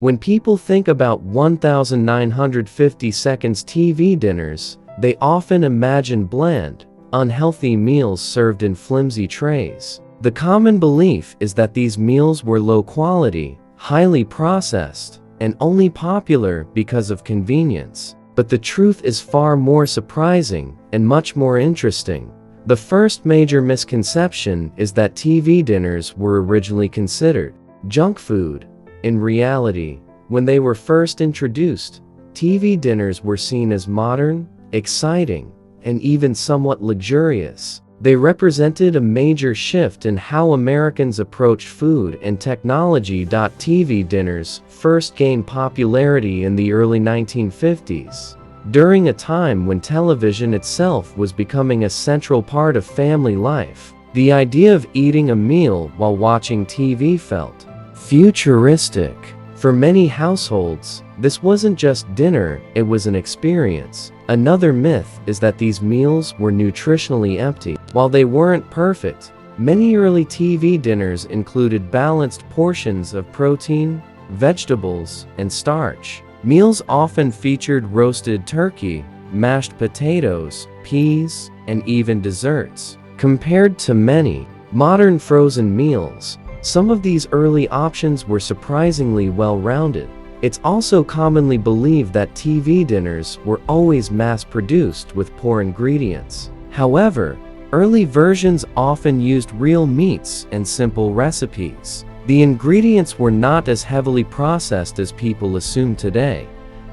When people think about 1950 seconds TV dinners, they often imagine bland, unhealthy meals served in flimsy trays. The common belief is that these meals were low quality, highly processed, and only popular because of convenience. But the truth is far more surprising and much more interesting. The first major misconception is that TV dinners were originally considered junk food. In reality, when they were first introduced, TV dinners were seen as modern, exciting, and even somewhat luxurious. They represented a major shift in how Americans approached food and technology. TV dinners first gained popularity in the early 1950s, during a time when television itself was becoming a central part of family life. The idea of eating a meal while watching TV felt futuristic. For many households, this wasn't just dinner, it was an experience. Another myth is that these meals were nutritionally empty. While they weren't perfect, many early TV dinners included balanced portions of protein, vegetables, and starch. Meals often featured roasted turkey, mashed potatoes, peas, and even desserts. Compared to many modern frozen meals, some of these early options were surprisingly well-rounded. It's also commonly believed that TV dinners were always mass-produced with poor ingredients. However, early versions often used real meats and simple recipes. The ingredients were not as heavily processed as people assume today.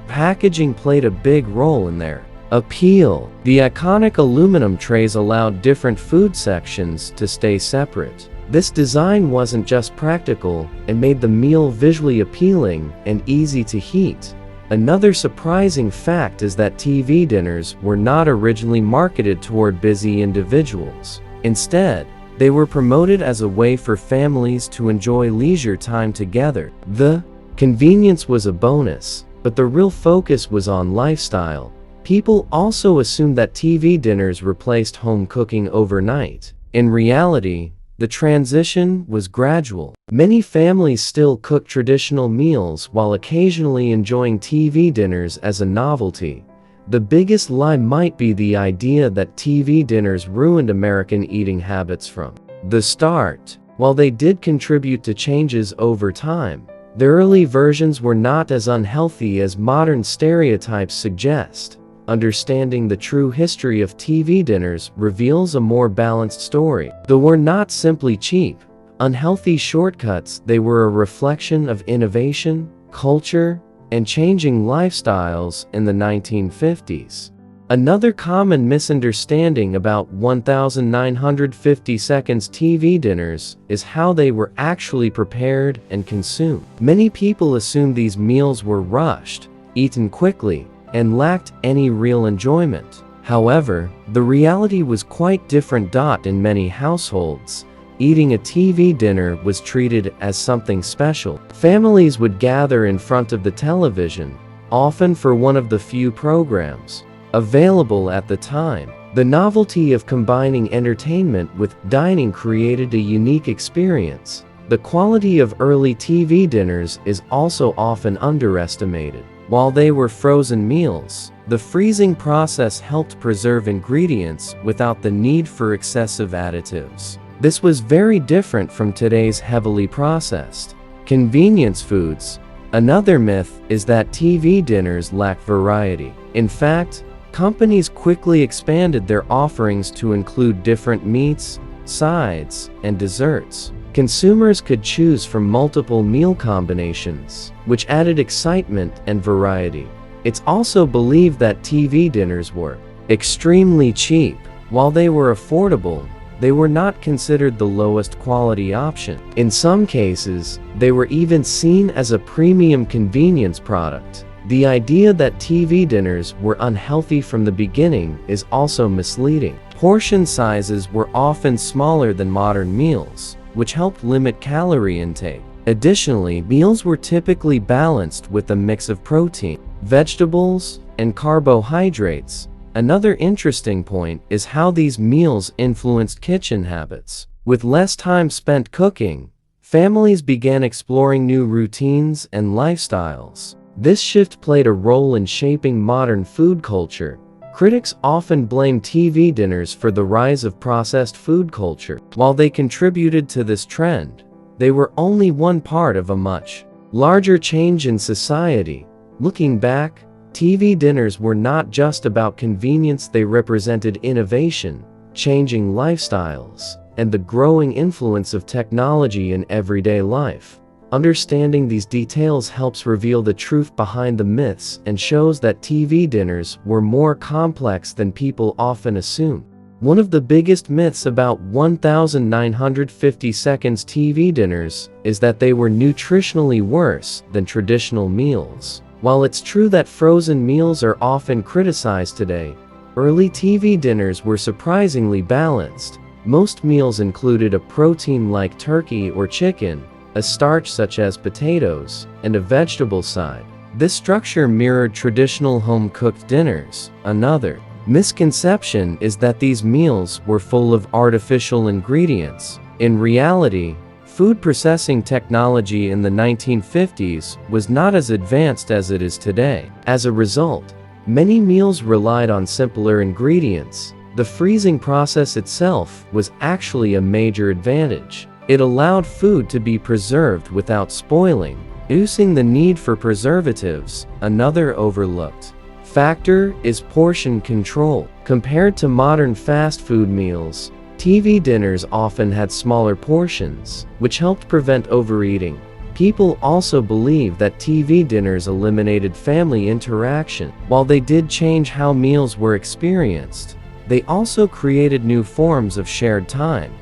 Packaging played a big role in their appeal. The iconic aluminum trays allowed different food sections to stay separate. This design wasn't just practical, it made the meal visually appealing and easy to heat. Another surprising fact is that TV dinners were not originally marketed toward busy individuals. Instead, they were promoted as a way for families to enjoy leisure time together. The convenience was a bonus, but the real focus was on lifestyle. People also assumed that TV dinners replaced home cooking overnight. In reality, the transition was gradual. Many families still cook traditional meals while occasionally enjoying TV dinners as a novelty. The biggest lie might be the idea that TV dinners ruined American eating habits from the start. While they did contribute to changes over time, the early versions were not as unhealthy as modern stereotypes suggest. Understanding the true history of TV dinners reveals a more balanced story. They were not simply cheap, unhealthy shortcuts, they were a reflection of innovation, culture, and changing lifestyles in the 1950s. Another common misunderstanding about 1950 seconds TV dinners is how they were actually prepared and consumed. Many people assume these meals were rushed, eaten quickly, and lacked any real enjoyment. However, the reality was quite different. In many households, eating a TV dinner was treated as something special. Families would gather in front of the television, often for one of the few programs available at the time. The novelty of combining entertainment with dining created a unique experience. The quality of early TV dinners is also often underestimated. While they were frozen meals, the freezing process helped preserve ingredients without the need for excessive additives. This was very different from today's heavily processed convenience foods. Another myth is that TV dinners lack variety. In fact, companies quickly expanded their offerings to include different meats, sides, and desserts. Consumers could choose from multiple meal combinations, which added excitement and variety. It's also believed that TV dinners were extremely cheap. While they were affordable, they were not considered the lowest quality option. In some cases, they were even seen as a premium convenience product. The idea that TV dinners were unhealthy from the beginning is also misleading. Portion sizes were often smaller than modern meals, which helped limit calorie intake. Additionally, meals were typically balanced with a mix of protein, vegetables, and carbohydrates. Another interesting point is how these meals influenced kitchen habits. With less time spent cooking, families began exploring new routines and lifestyles. This shift played a role in shaping modern food culture. Critics often blame TV dinners for the rise of processed food culture. While they contributed to this trend, they were only one part of a much larger change in society. Looking back, TV dinners were not just about convenience, they represented innovation, changing lifestyles, and the growing influence of technology in everyday life. Understanding these details helps reveal the truth behind the myths and shows that TV dinners were more complex than people often assume. One of the biggest myths about 1950 seconds TV dinners is that they were nutritionally worse than traditional meals. While it's true that frozen meals are often criticized today, early TV dinners were surprisingly balanced. Most meals included a protein like turkey or chicken, a starch such as potatoes, and a vegetable side. This structure mirrored traditional home-cooked dinners. Another misconception is that these meals were full of artificial ingredients. In reality, food processing technology in the 1950s was not as advanced as it is today. As a result, many meals relied on simpler ingredients. The freezing process itself was actually a major advantage. It allowed food to be preserved without spoiling, reducing the need for preservatives. Another overlooked factor is portion control. Compared to modern fast food meals, TV dinners often had smaller portions, which helped prevent overeating. People also believe that TV dinners eliminated family interaction. While they did change how meals were experienced, they also created new forms of shared time.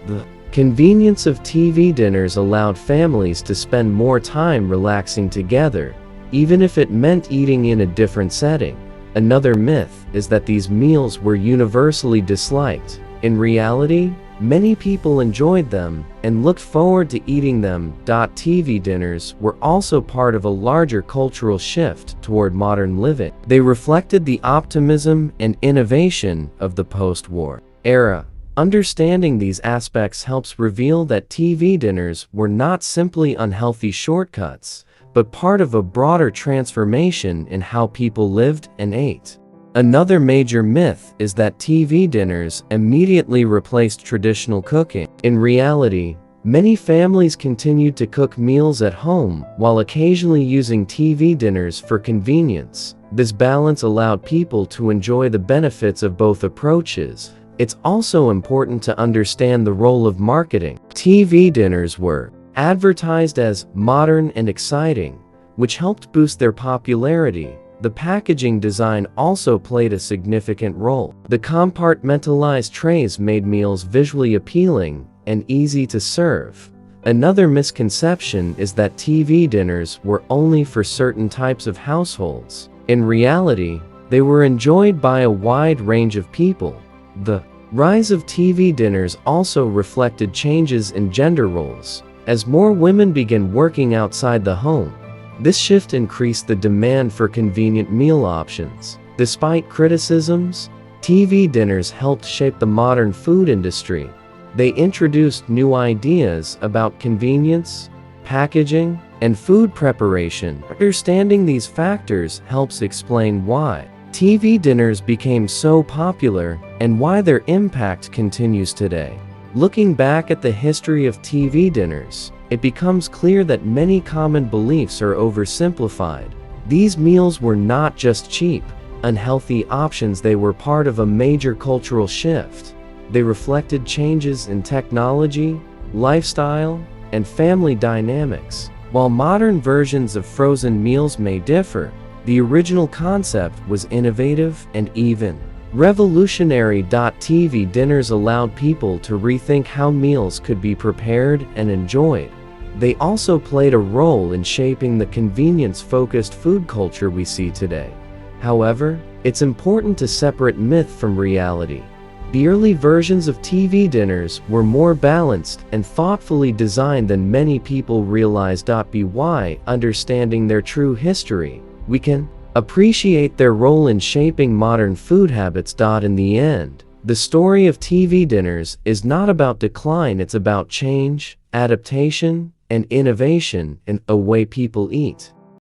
The convenience of TV dinners allowed families to spend more time relaxing together, even if it meant eating in a different setting. Another myth is that these meals were universally disliked. In reality, many people enjoyed them and looked forward to eating them. TV dinners were also part of a larger cultural shift toward modern living. They reflected the optimism and innovation of the post-war era. Understanding these aspects helps reveal that TV dinners were not simply unhealthy shortcuts, but part of a broader transformation in how people lived and ate. Another major myth is that TV dinners immediately replaced traditional cooking. In reality, many families continued to cook meals at home while occasionally using TV dinners for convenience. This balance allowed people to enjoy the benefits of both approaches. It's also important to understand the role of marketing. TV dinners were advertised as modern and exciting, which helped boost their popularity. The packaging design also played a significant role. The compartmentalized trays made meals visually appealing and easy to serve. Another misconception is that TV dinners were only for certain types of households. In reality, they were enjoyed by a wide range of people. The rise of TV dinners also reflected changes in gender roles. As more women began working outside the home, this shift increased the demand for convenient meal options. Despite criticisms, TV dinners helped shape the modern food industry. They introduced new ideas about convenience, packaging, and food preparation. Understanding these factors helps explain why TV dinners became so popular and why their impact continues today. Looking back at the history of TV dinners, it becomes clear that many common beliefs are oversimplified. These meals were not just cheap, unhealthy options, they were part of a major cultural shift. They reflected changes in technology, lifestyle, and family dynamics. While modern versions of frozen meals may differ, the original concept was innovative and even revolutionary. TV dinners allowed people to rethink how meals could be prepared and enjoyed. They also played a role in shaping the convenience-focused food culture we see today. However, it's important to separate myth from reality. The early versions of TV dinners were more balanced and thoughtfully designed than many people realized. By understanding their true history, we can appreciate their role in shaping modern food habits. In the end, The story of TV dinners is not about decline, it's about change, adaptation, and innovation in the way people eat.